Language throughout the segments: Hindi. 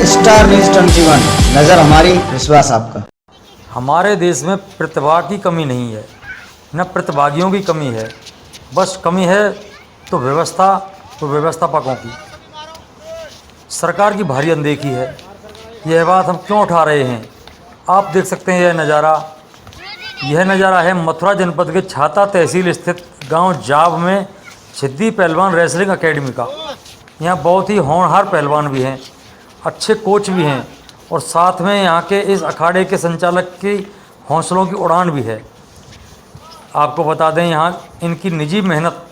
हैं स्टार न्यूज 21, नजर हमारी विश्वास आपका। हमारे देश में प्रतिभा की कमी नहीं है, न प्रतिभागियों की कमी है, बस कमी है तो व्यवस्थापकों की। सरकार की भारी अनदेखी है। यह बात हम क्यों उठा रहे हैं? आप देख सकते हैं यह नज़ारा है मथुरा जनपद के छाता तहसील स्थित गांव जाब में सिद्धि पहलवान रेसलिंग एकेडमी का। यहाँ बहुत ही होनहार पहलवान भी हैं, अच्छे कोच भी हैं और साथ में यहाँ के इस अखाड़े के संचालक की हौसलों की उड़ान भी है। आपको बता दें, यहाँ इनकी निजी मेहनत,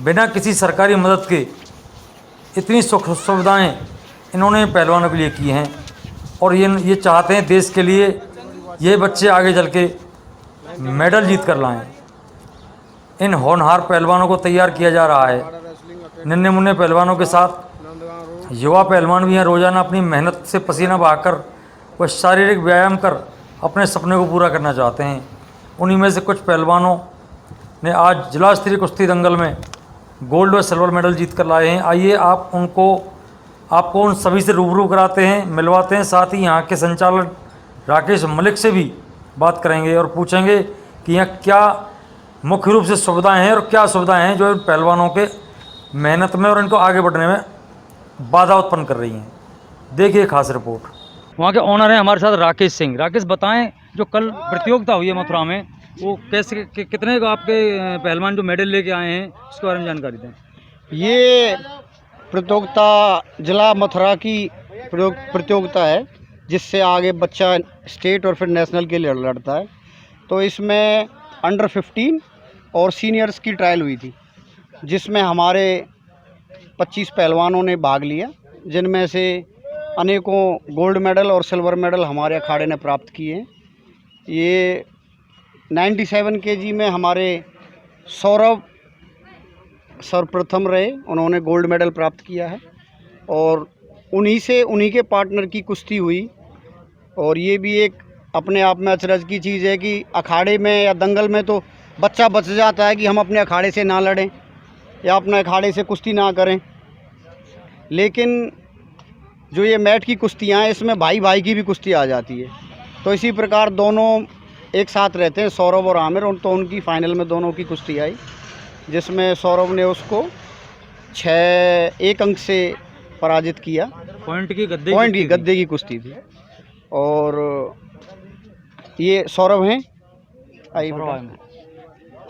बिना किसी सरकारी मदद के इतनी सुख सुविधाएँ इन्होंने पहलवानों के लिए की हैं और ये चाहते हैं देश के लिए ये बच्चे आगे चल के मेडल जीत कर लाएँ। इन होनहार पहलवानों को तैयार किया जा रहा है। नन्हे मुन्ने पहलवानों के साथ युवा पहलवान भी हैं। रोज़ाना अपनी मेहनत से पसीना बहाकर व शारीरिक व्यायाम कर अपने सपने को पूरा करना चाहते हैं। उन्हीं में से कुछ पहलवानों ने आज जिला स्तरीय कुश्ती दंगल में गोल्ड व सिल्वर मेडल जीत कर लाए हैं। आइए आपको उन सभी से रूबरू कराते हैं, मिलवाते हैं। साथ ही यहाँ के संचालक राकेश मलिक से भी बात करेंगे और पूछेंगे कि यहाँ क्या मुख्य रूप से सुविधाएं हैं और क्या सुविधाएं हैं जो इन पहलवानों के मेहनत में और इनको आगे बढ़ने में बाधा उत्पन्न कर रही हैं। देखिए खास रिपोर्ट। वहाँ के ऑनर हैं हमारे साथ राकेश सिंह। राकेश, बताएं, जो कल प्रतियोगिता हुई है मथुरा में, वो कैसे कितने को आपके पहलवान जो मेडल लेके आए हैं उसके बारे में जानकारी दें। ये प्रतियोगिता जिला मथुरा की प्रतियोगिता है, जिससे आगे बच्चा स्टेट और फिर नेशनल के लिए लड़ता है। तो इसमें अंडर 15 और सीनियर्स की ट्रायल हुई थी, जिसमें हमारे 25 पहलवानों ने भाग लिया, जिनमें से अनेकों गोल्ड मेडल और सिल्वर मेडल हमारे अखाड़े ने प्राप्त किए हैं। ये 97 केजी में हमारे सौरभ सर्वप्रथम रहे, उन्होंने गोल्ड मेडल प्राप्त किया है और उन्हीं के पार्टनर की कुश्ती हुई। और ये भी एक अपने आप में अचरज की चीज़ है कि अखाड़े में या दंगल में तो बच्चा बच जाता है कि हम अपने अखाड़े से ना लड़ें या अपने अखाड़े से कुश्ती ना करें, लेकिन जो ये मैट की कुश्तियाँ हैं, इसमें भाई भाई की भी कुश्ती आ जाती है। तो इसी प्रकार दोनों एक साथ रहते हैं, सौरभ और आमिर। तो उनकी फाइनल में दोनों की कुश्ती आई, जिसमें सौरभ ने उसको 6-1 अंक से पराजित किया। पॉइंट की गद्दे की कुश्ती थी। और ये सौरभ हैं।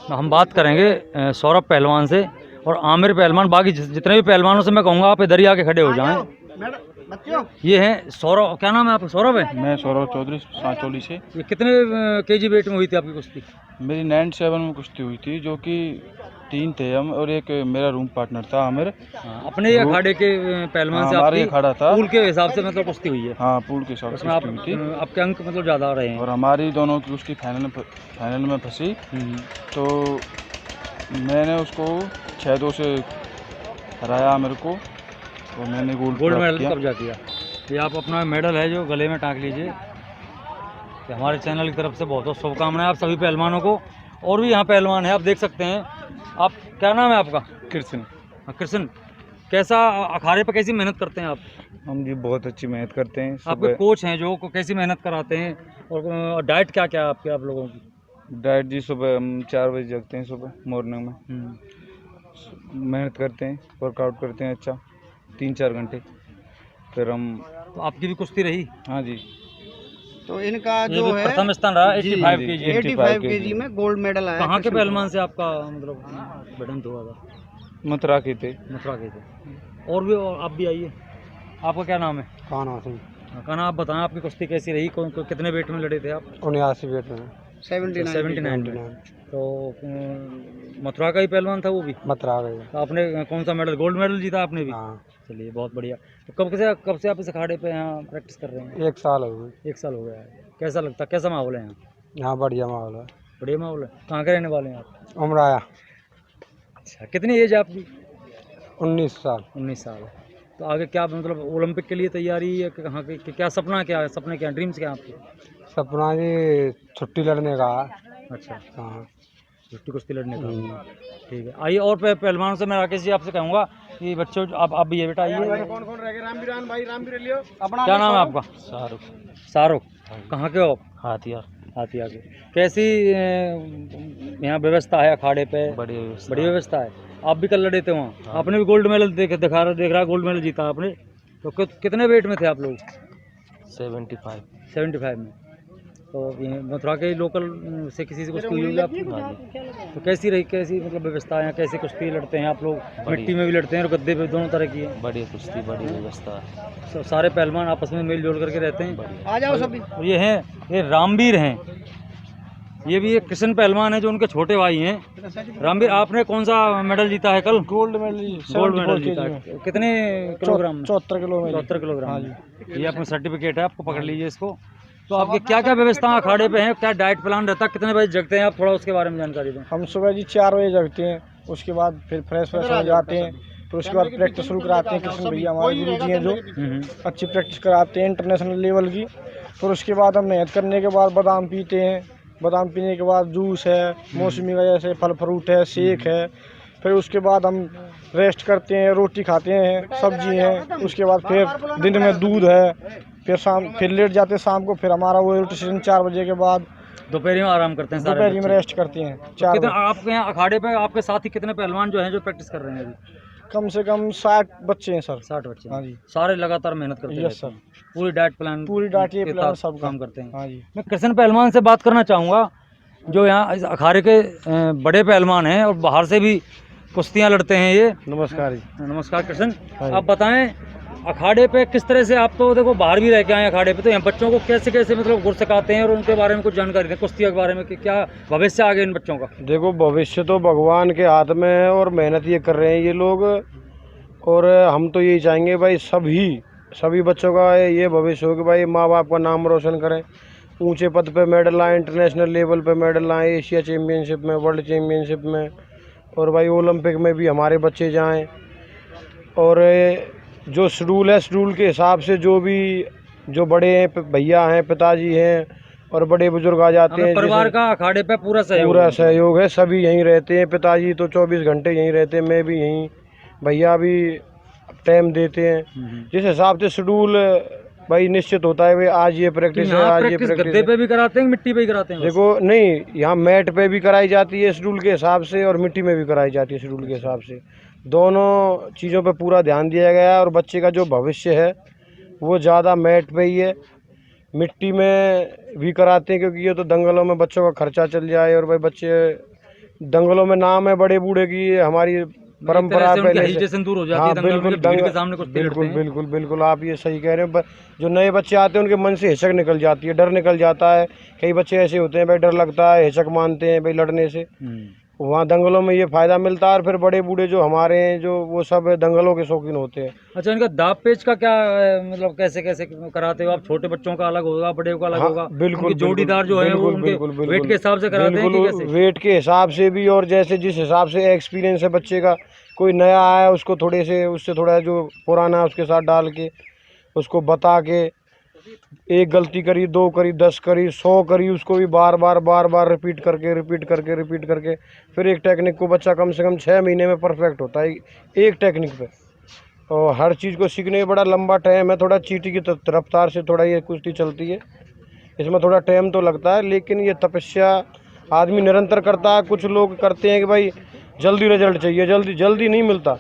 हम बात करेंगे सौरभ पहलवान से और आमिर पहलवान। बाकी जितने भी पहलवानों से मैं कहूँगा आप इधर ही आके खड़े हो जाएं। ये हैं सौरभ, क्या नाम है आपका? सौरभ है? मैं सौरभ चौधरी, सांचौली से। ये कितने केजी वेट में हुई थी आपकी कुश्ती? मेरी 97 में कुश्ती हुई थी, जो कि 3 थे हम और एक मेरा रूम पार्टनर था आमिर। अपने ही अखाड़े के पहलवान से आपकी अखाड़ा था, पूल के हिसाब से मतलब कुश्ती हुई है? हाँ, पूल के हिसाब से कुश्ती हुई थी। आपके अंक मतलब ज़्यादा आ रहे हैं। और हमारी दोनों की कुश्ती फाइनल में फंसी। तो मैंने उसको 6-2 से हराया आमिर को, तो मैंने गोल्ड मेडल कब्जा किया। ये आप अपना मेडल है जो गले में टाँक लीजिए। हमारे चैनल की तरफ से बहुत बहुत शुभकामनाएं आप सभी पहलवानों को। और भी यहाँ पहलवान हैं, आप देख सकते हैं। आप, क्या नाम है आपका? कृष्ण। कृष्ण, कैसा अखाड़े पर कैसी मेहनत करते हैं आप? हम जी बहुत अच्छी मेहनत करते हैं। आपके कोच हैं जो कैसी मेहनत कराते हैं? और डाइट क्या क्या है आप लोगों की? डाइट जी, सुबह हम 4 बजे जगते हैं, सुबह मॉर्निंग में मेहनत करते हैं, वर्कआउट करते हैं अच्छा 3-4 घंटे, फिर हम। तो आपकी भी कुश्ती रही? हाँ जी। तो इनका जो है प्रथम स्थान रहा 85 केजी में गोल्ड मेडल आया। कहाँ के पहलवान से आपका मतलब भिड़ंत हुआ था? मथुरा के थे। और भी आप भी आइए। आपका क्या नाम है? कान्हा सिंह। कान्हा, आप बताएं आपकी कुश्ती कैसी रही? कितने वेट में लड़े थे आप? 79 वेट में। 79। तो मथुरा का ही पहलवान था वो भी? मथुरा का। तो आपने कौन सा मेडल? गोल्ड मेडल जीता आपने भी? हाँ। चलिए, बहुत बढ़िया। तो कब से आप इस अखाड़े पे यहाँ प्रैक्टिस कर रहे हैं? 1 साल हो गए। 1 साल हो गया है। कैसा लगता, कैसा माहौल है यहाँ? यहाँ बढ़िया माहौल है। बढ़िया माहौल है। कहाँ के रहने वाले हैं आप? उमराया। अच्छा, कितनी एज है आपकी? 19 साल। 19 साल है। तो आगे क्या मतलब ओलंपिक के लिए तैयारी या कहाँ के क्या सपना, क्या सपने, क्या ड्रीम्स क्या आपके? सपना जी छुट्टी लड़ने का। अच्छा, हाँ, छुट्टी कुश्ती लड़ने का। ठीक है, आइए। और पहलवानों से मैं राकेश जी आपसे कहूँगा ये बच्चों आप भी है बेटा, ये कौन कौन रह गए? रामवीरान भाई, रामवीर लियो अपना। क्या नाम है आपका? शाहरुख। शाहरुख। कहाँ के हो आप? हाथियार। हाथिया के। कैसी यहाँ व्यवस्था है अखाड़े पे? बड़ी व्यवस्था है। आप भी कल लड़े थे वहाँ, आपने भी गोल्ड मेडल देख रहा गोल्ड मेडल जीता आपने। तो कितने वेट में थे आप लोग? 75 में। तो ये मथुरा के लोकल से किसी से कुश्ती हुई होगी आपकी? तो कैसी मतलब व्यवस्था है, कैसे कुश्ती लड़ते हैं आप लोग? मिट्टी में भी लड़ते हैं और गद्दे पे, दोनों तरह की है। बड़ी कुश्ती, बड़ी व्यवस्था है। सारे पहलवान आपस में मेल जोल करके रहते हैं। आ जाओ सभी। और ये रामवीर हैं, ये भी एक कृष्ण पहलवान है जो उनके छोटे भाई हैं। रामवीर, आपने कौन सा मेडल जीता है कल? गोल्ड मेडल जीता है। कितने किलोग्राम? 74 किलोग्राम। ये अपना सर्टिफिकेट है, आपको पकड़ लीजिए इसको। तो आपके क्या क्या व्यवस्था अखाड़े पे है, क्या डाइट प्लान रहता है, कितने बजे जगते हैं आप, थोड़ा उसके बारे में जानकारी दें। हम सुबह जी 4 बजे जगते हैं, उसके बाद फिर फ्रेश हो जाते हैं, फिर उसके बाद प्रैक्टिस शुरू कराते हैं। कृष्ण भैया हमारे गुरु जी हैं जो अच्छी प्रैक्टिस कराते हैं इंटरनेशनल लेवल की। फिर उसके बाद हम मेहनत करने के बाद बादाम पीते हैं, बादाम पीने के बाद जूस है, मौसमी वजह से फल फ्रूट है, शेक है। फिर उसके बाद हम रेस्ट करते हैं, रोटी खाते हैं, सब्जी है। उसके बाद फिर दिन में दूध है, फिर लेट जाते हैं शाम को। फिर हमारा वो रोटेशन 4 बजे के बाद दोपहर में आराम करते हैं, दोपहर में रेस्ट करते हैं। 4 बजे। आपके यहाँ अखाड़े पे आपके साथ ही कितने पहलवान जो हैं जो प्रैक्टिस कर रहे हैं अभी? कम से कम 60 बच्चे हैं सर। 60 बच्चे? हाँ जी। सारे लगातार मेहनत करते हैं? Yes sir. पूरी डाइट प्लान ये प्लान सब काम करते हैं? हाँ जी। मैं कृष्ण पहलवान से बात करना चाहूँगा जो यहाँ इस अखाड़े के बड़े पहलवान हैं और बाहर से भी कुश्तियाँ लड़ते हैं ये। नमस्कार जी। नमस्कार कृष्ण, आप बताएं अखाड़े पे किस तरह से, आप तो देखो बाहर भी रह के आए अखाड़े पे, तो यहाँ बच्चों को कैसे मतलब गुर सिखाते हैं और उनके बारे में कुछ जानकारी दें, कुश्ती के बारे में कि क्या भविष्य आगे इन बच्चों का? देखो, भविष्य तो भगवान के हाथ में है और मेहनत ये कर रहे हैं ये लोग। और हम तो यही चाहेंगे भाई सभी बच्चों का ये भविष्य हो कि भाई माँ बाप का नाम रोशन करें, ऊंचे पद पे मेडल लाएँ, इंटरनेशनल लेवल पे मेडल लाएँ, एशिया चैम्पियनशिप में, वर्ल्ड चैम्पियनशिप में, और भाई ओलंपिक में भी हमारे बच्चे जाएं। और जो शेड्यूल है, शेड्यूल के हिसाब से जो बड़े हैं, भैया हैं, पिताजी हैं और बड़े बुजुर्ग आ जाते हैं। परिवार का अखाड़े पे पूरा सहयोग है, सभी यहीं रहते हैं। पिताजी तो 24 घंटे यहीं रहते हैं, मैं भी यहीं, भैया भी टाइम देते हैं। जिस हिसाब से शेड्यूल भाई निश्चित होता है, भाई आज ये प्रैक्टिस है, आज ये प्रैक्टिस। गद्दे पे भी कराते हैं, मिट्टी पे ही कराते हैं? देखो नहीं, यहाँ मैट पे भी कराई जाती है शेड्यूल के हिसाब से, और मिट्टी में भी कराई जाती है शेड्यूल के हिसाब से। दोनों चीज़ों पे पूरा ध्यान दिया गया है। और बच्चे का जो भविष्य है वो ज़्यादा मैट पे ही है, मिट्टी में भी कराते हैं क्योंकि ये तो दंगलों में बच्चों का खर्चा चल जाए। और भाई बच्चे दंगलों में नाम है बड़े बूढ़े की, हमारी परंपरा पहले से दूर हो जाती है। बिल्कुल के सामने कुछ बिल्कुल आप ये सही कह रहे हो। जो नए बच्चे आते हैं उनके मन से हिचक निकल जाती है, डर निकल जाता है। कई बच्चे ऐसे होते हैं भाई डर लगता है, हिचक मानते हैं भाई लड़ने से। वहाँ दंगलों में ये फ़ायदा मिलता है। और फिर बड़े बूढ़े जो हमारे हैं जो वो सब दंगलों के शौकीन होते हैं। अच्छा, इनका दाव पेच का क्या मतलब कैसे कराते हो आप? छोटे बच्चों का अलग होगा, बड़े का अलग होगा? बिल्कुल। जोड़ीदार जो है वो उनके वेट के हिसाब से कराते हैं कि कैसे? वेट के हिसाब से भी, और जैसे जिस हिसाब से एक्सपीरियंस है बच्चे का। कोई नया आया उसको उससे थोड़ा जो पुराना है उसके साथ डाल के उसको बता के, एक गलती करी, 2 करी, 10 करी, 100 करी, उसको भी बार बार रिपीट करके फिर एक टेक्निक को बच्चा कम से कम 6 महीने में परफेक्ट होता है एक टेक्निक पे। और हर चीज़ को सीखने में बड़ा लंबा टाइम है। थोड़ा चींटी की रफ्तार से थोड़ा ये कुश्ती चलती है, इसमें थोड़ा टाइम तो लगता है, लेकिन ये तपस्या आदमी निरंतर करता है। कुछ लोग करते हैं कि भाई जल्दी रिजल्ट चाहिए, जल्दी नहीं मिलता,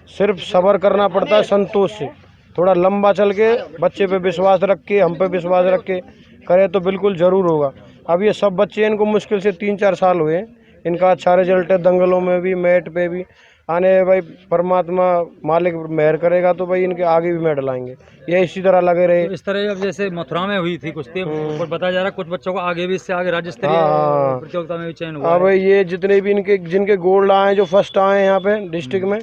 सिर्फ सब्र करना पड़ता है संतोष से। थोड़ा लंबा चल के बच्चे पे विश्वास रख के, हम पे विश्वास रख के करें तो बिल्कुल ज़रूर होगा। अब ये सब बच्चे, इनको मुश्किल से 3-4 साल हुए हैं, इनका अच्छा रिजल्ट है। दंगलों में भी, मैट पे भी आने भाई परमात्मा मालिक मेहर करेगा तो भाई इनके आगे भी मेडल आएंगे। ये इसी तरह लगे रहे। तो इस तरह अब जैसे मथुरा में हुई थी कुश्ती, बताया जा रहा है कुछ बच्चों को आगे भी, इससे आगे राज्य स्तरीय प्रतियोगिता में भी चयन हुआ। अब ये जितने भी जिनके गोल्ड आए, जो फर्स्ट आए हैं यहाँ पे डिस्ट्रिक्ट में,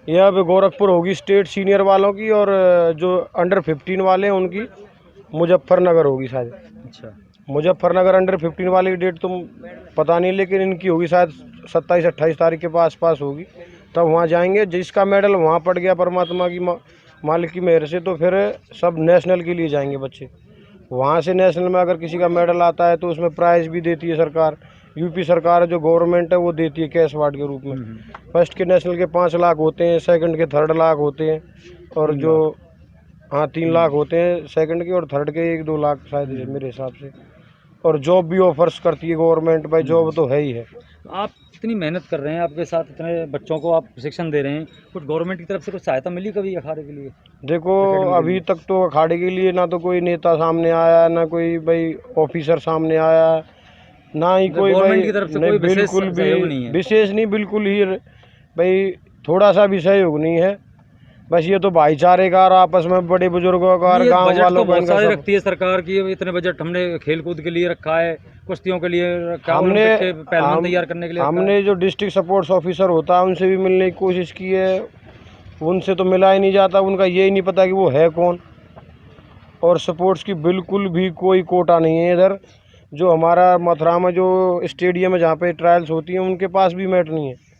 यहाँ पे गोरखपुर होगी स्टेट सीनियर वालों की, और जो अंडर 15 वाले हैं उनकी मुजफ्फरनगर होगी शायद। अच्छा, मुजफ्फरनगर अंडर 15 वाली की डेट तो पता नहीं, लेकिन इनकी होगी शायद 27-28 तारीख के आसपास होगी। तब वहाँ जाएंगे, जिसका मेडल वहाँ पड़ गया परमात्मा की मालिक की मेहर से, तो फिर सब नेशनल के लिए जाएंगे बच्चे। वहाँ से नेशनल में अगर किसी का मेडल आता है तो उसमें प्राइज़ भी देती है सरकार, यूपी सरकार जो गवर्नमेंट है वो देती है कैश अवार्ड के रूप में। फर्स्ट के नेशनल के 5 लाख होते हैं, सेकंड के 3 लाख होते हैं, और जो हाँ 3 लाख होते हैं सेकंड के, और थर्ड के 1-2 लाख शायद मेरे हिसाब से। और जॉब भी ऑफर्स करती है गवर्नमेंट, भाई जॉब तो है ही है। आप इतनी मेहनत कर रहे हैं, आपके साथ इतने बच्चों को आप प्रशिक्षण दे रहे हैं, कुछ गवर्नमेंट की तरफ से कुछ सहायता मिली कभी अखाड़े के लिए? देखो अभी तक तो अखाड़े के लिए ना तो कोई नेता सामने आया, ना कोई भाई ऑफिसर सामने आया, ना ही कोई गवर्नमेंट भाई की तरफ से नहीं, कोई विशेष बिल्कुल सहयोग भी नहीं है? विशेष नहीं, बिल्कुल ही भाई थोड़ा सा भी सहयोग नहीं है। बस ये तो भाईचारे का और आपस में बड़े बुजुर्गों का और ये गाँव बजट तो वालों का बहुत इनका सारे सब। रखती है सरकार की, इतने बजट हमने खेल कूद के लिए रखा है, कुश्तियों के लिए रखा है, हमने ओलंपिक के पहलवान तैयार करने के लिए रखा है। हमने जो डिस्ट्रिक्ट सपोर्ट्स ऑफिसर होता है उनसे भी मिलने की कोशिश की है, उनसे तो मिला ही नहीं जाता, उनका यही नहीं पता कि वो है कौन। और सपोर्ट्स की बिल्कुल भी कोई कोटा नहीं है इधर। जो हमारा मथुरा में जो स्टेडियम है जहाँ पे ट्रायल्स होती हैं उनके पास भी मैट नहीं है।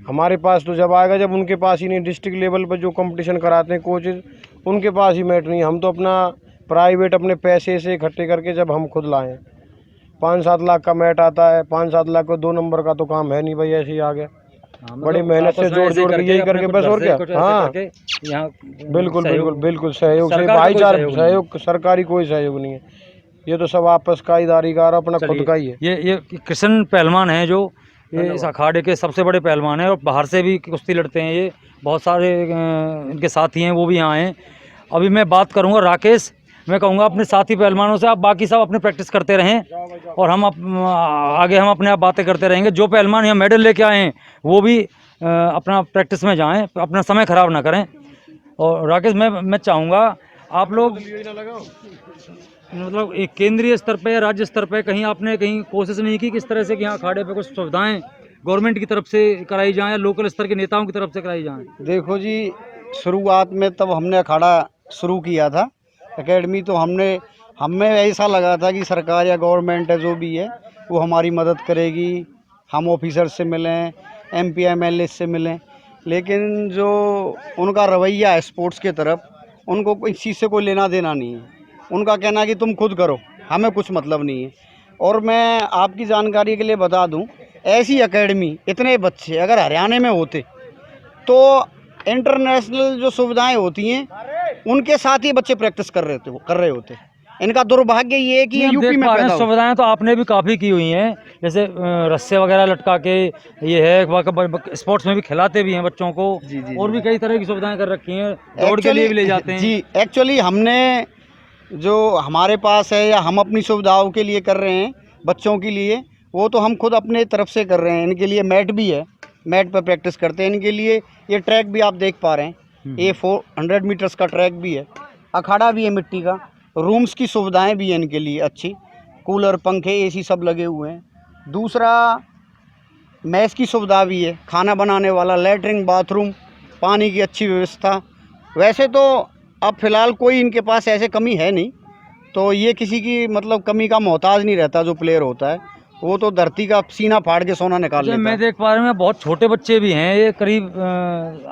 हमारे पास तो जब आएगा जब उनके पास ही नहीं, डिस्ट्रिक्ट लेवल पर जो कंपटीशन कराते हैं कोचेज उनके पास ही मैट नहीं है। हम तो अपना प्राइवेट अपने पैसे से इकट्ठे करके जब हम खुद लाएँ, 5-7 लाख का मैट आता है, 5-7 लाख को 2 नंबर का तो काम है नहीं भाई, ऐसे ही आ गया। बड़ी मेहनत से जोड़ जोड़ के यही करके बस, और क्या। हाँ बिल्कुल बिल्कुल बिल्कुल सहयोग से, भाईचारा सहयोग, सरकारी कोई सहयोग नहीं है, ये तो सब आपस का इदारीगार अपना खुद का ही है। ये कृष्ण पहलवान है जो ये इस अखाड़े के सबसे बड़े पहलवान हैं, और बाहर से भी कुश्ती लड़ते हैं। ये बहुत सारे इनके साथी हैं, वो भी यहाँ हैं। अभी मैं बात करूँगा राकेश, मैं कहूँगा अपने साथी पहलवानों से आप बाकी सब अपने प्रैक्टिस करते रहें, और हम आगे हम अपने आप बातें करते रहेंगे। जो पहलवान यहाँ मेडल लेके आए हैं वो भी अपना प्रैक्टिस में जाएं, अपना समय ख़राब ना करें। और राकेश मैं चाहूँगा आप लोग मतलब एक केंद्रीय स्तर पे या राज्य स्तर पे कहीं आपने कहीं कोशिश नहीं की किस तरह से कि यहाँ अखाड़े पे कुछ सुविधाएं गवर्नमेंट की तरफ से कराई जाएं या लोकल स्तर के नेताओं की तरफ से कराई जाएं? देखो जी, शुरुआत में तब हमने अखाड़ा शुरू किया था एकेडमी, तो हमें ऐसा लगा था कि सरकार या गवर्नमेंट है जो भी है वो हमारी मदद करेगी, हम ऑफिसर से मिलें, MP MLA से मिलें। लेकिन जो उनका रवैया है स्पोर्ट्स के तरफ, उनको कोई चीज़ से कोई लेना देना नहीं है। उनका कहना है कि तुम खुद करो, हमें कुछ मतलब नहीं है। और मैं आपकी जानकारी के लिए बता दूं, ऐसी एकेडमी इतने बच्चे अगर हरियाणा में होते तो इंटरनेशनल जो सुविधाएं होती हैं उनके साथ ही बच्चे प्रैक्टिस कर रहे होते। इनका दुर्भाग्य ये है कि ये यूपी में पैदा हुए। सुविधाएं तो आपने भी काफ़ी की हुई हैं, जैसे रस्से वगैरह लटका के ये है, स्पोर्ट्स में भी खिलाते भी हैं बच्चों को। जी, और भी कई तरह की सुविधाएं कर रखी हैं, दौड़ के लिए भी ले जाते हैं। जी एक्चुअली हमने जो हमारे पास है या हम अपनी सुविधाओं के लिए कर रहे हैं बच्चों के लिए, वो तो हम खुद अपने तरफ से कर रहे हैं। इनके लिए मैट भी है, मैट पर प्रैक्टिस करते हैं। इनके लिए ये ट्रैक भी आप देख पा रहे हैं, ये 400 मीटर्स का ट्रैक भी है, अखाड़ा भी है मिट्टी का, रूम्स की सुविधाएं भी हैं इनके लिए अच्छी, कूलर पंखे AC सब लगे हुए हैं। दूसरा मैस की सुविधा भी है, खाना बनाने वाला, लैट्रिन बाथरूम, पानी की अच्छी व्यवस्था। वैसे तो अब फ़िलहाल कोई इनके पास ऐसे कमी है नहीं, तो ये किसी की मतलब कमी का मोहताज नहीं रहता। जो प्लेयर होता है वो तो धरती का सीना फाड़ के सोना निकाल लेता है। मैं देख पा रहा हूँ बहुत छोटे बच्चे भी हैं, ये करीब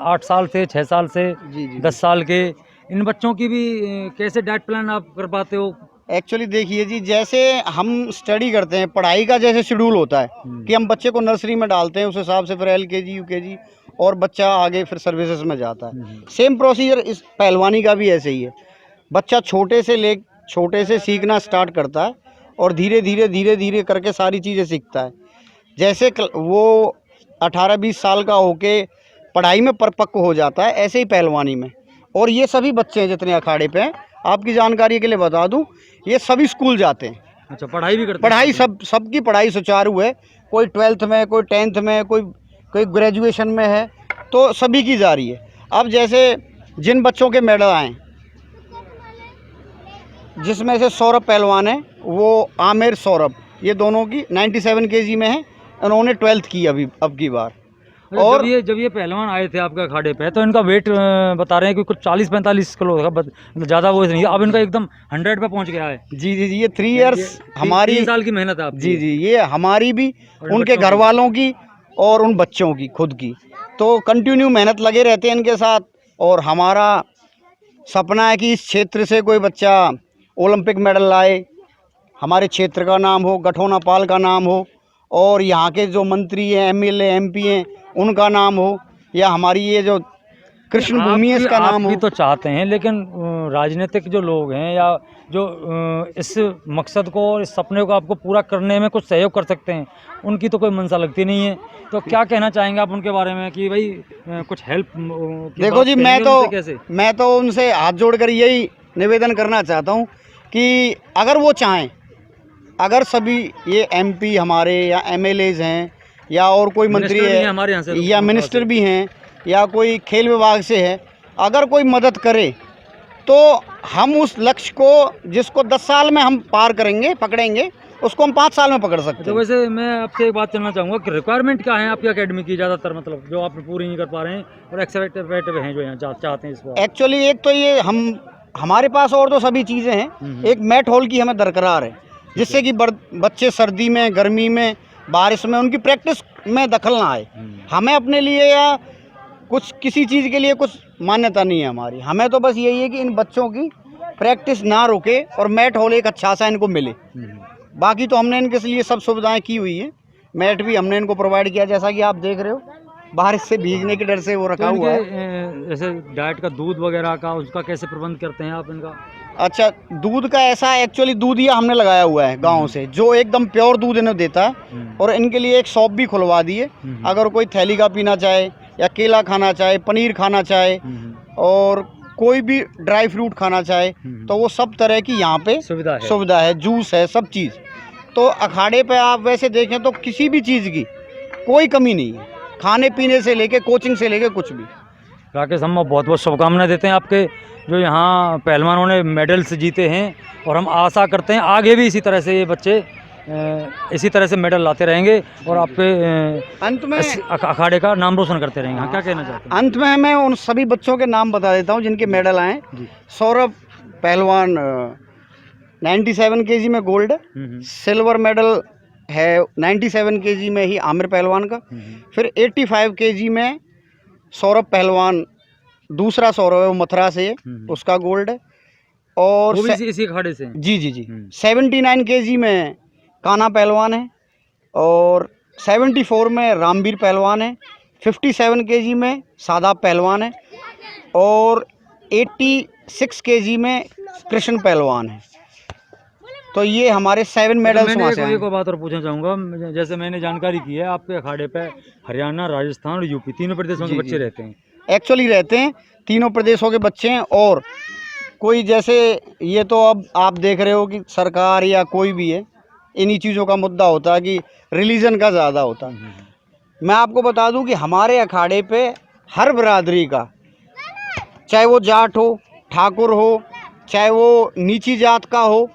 8 साल से 6 साल से 10 साल के। इन बच्चों की भी कैसे डाइट प्लान आप कर पाते हो? एक्चुअली देखिए जी, जैसे हम स्टडी करते हैं, पढ़ाई का जैसे शेड्यूल होता है कि हम बच्चे को नर्सरी में डालते हैं, उस हिसाब से फिर LKG UKG और बच्चा आगे फिर सर्विसेज में जाता है। सेम प्रोसीजर इस पहलवानी का भी ऐसे ही है। बच्चा छोटे से सीखना स्टार्ट करता है और धीरे धीरे करके सारी चीज़ें सीखता है। जैसे वो 18-20 साल का होके पढ़ाई में परिपक्व हो जाता है, ऐसे ही पहलवानी में। और ये सभी बच्चे हैं जितने अखाड़े पे हैं, आपकी जानकारी के लिए बता दूं, ये सभी स्कूल जाते हैं। अच्छा, पढ़ाई भी करते हैं? पढ़ाई सबकी पढ़ाई सुचारू है। कोई 12th में, कोई 10th में, कोई ग्रेजुएशन में है, तो सभी की जा रही है। अब जैसे जिन बच्चों के मेडल आए, जिसमें से सौरभ पहलवान है, वो आमिर सौरभ, ये दोनों की 97 kg में है, उन्होंने 12th की अब की बार। और जब ये पहलवान आए थे आपके अखाड़े पे, तो इनका वेट बता रहे हैं कि कुछ 40-45 किलो था, ज़्यादा वो नहीं। अब इनका एकदम 100 पे पहुंच गया है। जी, ये 3 इयर्स हमारी 3 साल की मेहनत है आपकी। जी, ये हमारी भी, उनके घर वालों की और उन बच्चों की खुद की, तो कंटिन्यू मेहनत लगे रहते हैं इनके साथ। और हमारा सपना है कि इस क्षेत्र से कोई बच्चा ओलंपिक मेडल लाए, हमारे क्षेत्र का नाम हो, गठोना पाल का नाम हो, और यहाँ के जो मंत्री हैं, एमएलए एमपी हैं, उनका नाम हो, या हमारी ये जो कृष्ण भूमि है इसका नाम आप भी हो। तो चाहते हैं, लेकिन राजनीतिक जो लोग हैं या जो इस मकसद को और इस सपने को आपको पूरा करने में कुछ सहयोग कर सकते हैं, उनकी तो कोई मंशा लगती नहीं है। तो क्या कहना चाहेंगे आप उनके बारे में कि भाई कुछ हेल्प देखो जी, मैं तो उनसे हाथ जोड़कर यही निवेदन करना चाहता हूँ कि अगर वो चाहें, अगर सभी ये एमपी हमारे या एमएलएज हैं या और कोई मंत्री है हमारे यहाँ से या मिनिस्टर भी हैं या कोई खेल विभाग से है, अगर कोई मदद करे तो हम उस लक्ष्य को, जिसको 10 साल में हम पार करेंगे, पकड़ेंगे, उसको हम 5 साल में पकड़ सकते तो हैं। वैसे मैं आपसे एक बात करना चाहूँगा कि रिक्वायरमेंट क्या है आपकी एकेडमी की, ज़्यादातर मतलब जो आप पूरी नहीं कर पा रहे हैं और एक्सपेक्टेड हैं जो यहाँ चाहते हैं इस बार? एक्चुअली एक तो ये हमारे पास और तो सभी चीज़ें हैं, एक मैट हॉल की हमें दरकरार है, जिससे कि बच्चे सर्दी में, गर्मी में, बारिश में उनकी प्रैक्टिस में दखल ना आए। हमें अपने लिए या कुछ किसी चीज़ के लिए कुछ मान्यता नहीं है हमारी, हमें तो बस यही है कि इन बच्चों की प्रैक्टिस ना रुके और मैट हॉल एक अच्छा सा इनको मिले। बाकी तो हमने इनके लिए सब सुविधाएं की हुई है, मैट भी हमने इनको प्रोवाइड किया, जैसा कि आप देख रहे हो, बारिश से भीगने के डर से वो रखा हुआ है। जैसे डाइट का दूध वगैरह का, उसका कैसे प्रबंध करते हैं आप इनका? अच्छा, दूध का ऐसा है, एक्चुअली दूध ये हमने लगाया हुआ है गांव से, जो एकदम प्योर दूध इन्हें देता है, और इनके लिए एक शॉप भी खुलवा दी है। अगर कोई थैली का पीना चाहे या केला खाना चाहे, पनीर खाना चाहे और कोई भी ड्राई फ्रूट खाना चाहे, तो वो सब तरह की यहाँ पे सुविधा है, जूस है, सब चीज़। तो अखाड़े पे आप वैसे देखें तो किसी भी चीज़ की कोई कमी नहीं है, खाने पीने से लेके कोचिंग से लेके कुछ भी। राकेश, हम बहुत बहुत शुभकामनाएं देते हैं आपके, जो यहाँ पहलवानों ने मेडल्स जीते हैं, और हम आशा करते हैं आगे भी इसी तरह से ये बच्चे इसी तरह से मेडल लाते रहेंगे और आपके अंत में अखाड़े का नाम रोशन करते रहेंगे। हाँ, क्या कहना चाहते हैं? अंत में मैं उन सभी बच्चों के नाम बता देता हूँ जिनके मेडल आए। सौरभ पहलवान 97 केजी में गोल्ड, सिल्वर मेडल है 97 केजी में ही आमिर पहलवान का। फिर 85 केजी में सौरभ पहलवान, दूसरा सौरभ है वो मथुरा से है, उसका गोल्ड है। और वो भी इसी अखाड़े से? जी जी जी। 79 केजी में काना पहलवान है, और 74 में रामवीर पहलवान है, 57 केजी में सादाब पहलवान है, और 86 केजी में कृष्ण पहलवान है। तो ये हमारे 7 मेडल्स वहाँ से आए। एक बात और पूछना चाहूँगा, जैसे मैंने जानकारी की है आपके अखाड़े पे हरियाणा, राजस्थान और यूपी तीनों प्रदेशों के बच्चे रहते हैं। एक्चुअली रहते हैं, तीनों प्रदेशों के बच्चे हैं। और कोई जैसे ये तो अब आप देख रहे हो कि सरकार या कोई भी है, इन्हीं चीज़ों का मुद्दा होता है कि रिलीजन का ज़्यादा होता है। मैं आपको बता दूं कि हमारे अखाड़े पे हर बिरादरी का, चाहे वो जाट हो, ठाकुर हो, चाहे वो नीची जात का हो,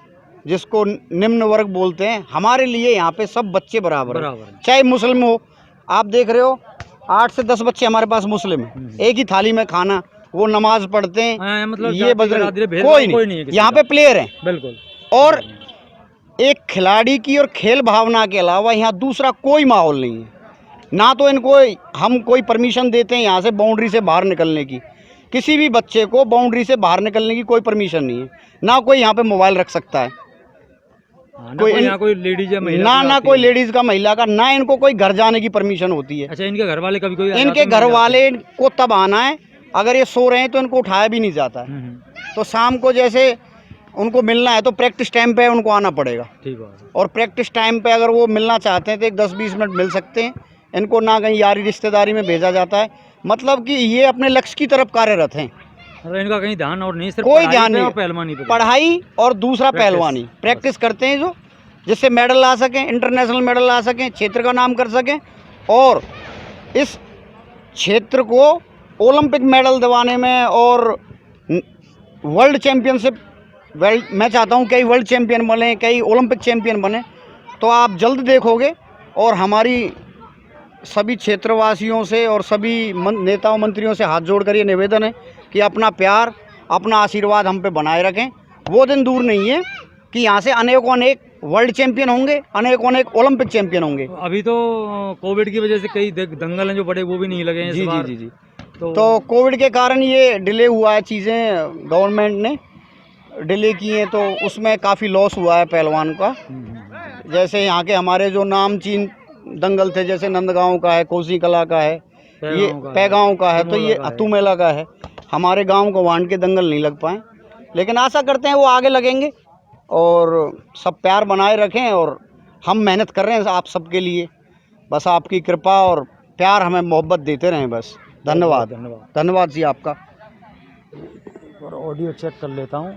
जिसको निम्न वर्ग बोलते हैं, हमारे लिए यहाँ पे सब बच्चे बराबर हैं। चाहे मुस्लिम हो, आप देख रहे हो 8 से 10 बच्चे हमारे पास मुस्लिम हैं, एक ही थाली में खाना, वो नमाज पढ़ते हैं। मतलब ये कोई नहीं है, यहाँ पे प्लेयर हैं बिल्कुल। और एक खिलाड़ी की और खेल भावना के अलावा यहाँ दूसरा कोई माहौल नहीं है। ना तो इनको हम कोई परमिशन देते हैं यहाँ से बाउंड्री से बाहर निकलने की, किसी भी बच्चे को बाउंड्री से बाहर निकलने की कोई परमिशन नहीं है। ना कोई यहाँ पे मोबाइल रख सकता है, कोई लेडीज या महिला, ना कोई लेडीज का, महिला का, ना इनको कोई घर जाने की परमिशन होती है। अच्छा, इनके घर वाले कभी कोई? इनके घर वाले को तब आना है, अगर ये सो रहे हैं तो इनको उठाया भी नहीं जाता है। तो शाम को जैसे उनको मिलना है तो प्रैक्टिस टाइम पे उनको आना पड़ेगा। ठीक है। और प्रैक्टिस टाइम पे अगर वो मिलना चाहते हैं तो एक 10-20 मिनट मिल सकते हैं। इनको ना कहीं यारी रिश्तेदारी में भेजा जाता है, मतलब कि ये अपने लक्ष्य की तरफ कार्यरत हैं। इनका कहीं ध्यान और नहीं, सिर्फ कोई ध्यान नहीं, पहलवानी पे, पढ़ाई और दूसरा पहलवानी प्रैक्टिस करते हैं, जो जिससे मेडल ला सकें, इंटरनेशनल मेडल ला सकें, क्षेत्र का नाम कर सकें, और इस क्षेत्र को ओलंपिक मेडल दिवाने में और वर्ल्ड चैम्पियनशिप, मैं चाहता हूं कई वर्ल्ड चैम्पियन बने, कई ओलंपिक चैम्पियन बने। तो आप जल्द देखोगे। और हमारी सभी क्षेत्रवासियों से और सभी नेताओं मंत्रियों से हाथ जोड़कर ये निवेदन है कि अपना प्यार, अपना आशीर्वाद हम पे बनाए रखें। वो दिन दूर नहीं है कि यहाँ से अनेकों अनेक वर्ल्ड चैंपियन होंगे, अनेकों अनेक ओलंपिक चैंपियन होंगे। अभी तो कोविड की वजह से कई दंगल हैं जो बड़े, वो भी नहीं लगे हैं इस बार। जी। तो कोविड के कारण ये डिले हुआ है, चीज़ें गवर्नमेंट ने डिले की हैं, तो उसमें काफ़ी लॉस हुआ है पहलवान का। जैसे यहाँ के हमारे जो नामचीन दंगल थे, जैसे नंदगांव का है, कोसी कला का है, ये पैगांव का है, तो ये अतु मेला का है। हमारे गांव को वांड के दंगल नहीं लग पाए, लेकिन आशा करते हैं वो आगे लगेंगे और सब प्यार बनाए रखें। और हम मेहनत कर रहे हैं आप सबके लिए, बस आपकी कृपा और प्यार हमें मोहब्बत देते रहें बस। धन्यवाद। धन्यवाद जी आपका। और ऑडियो चेक कर लेता हूँ।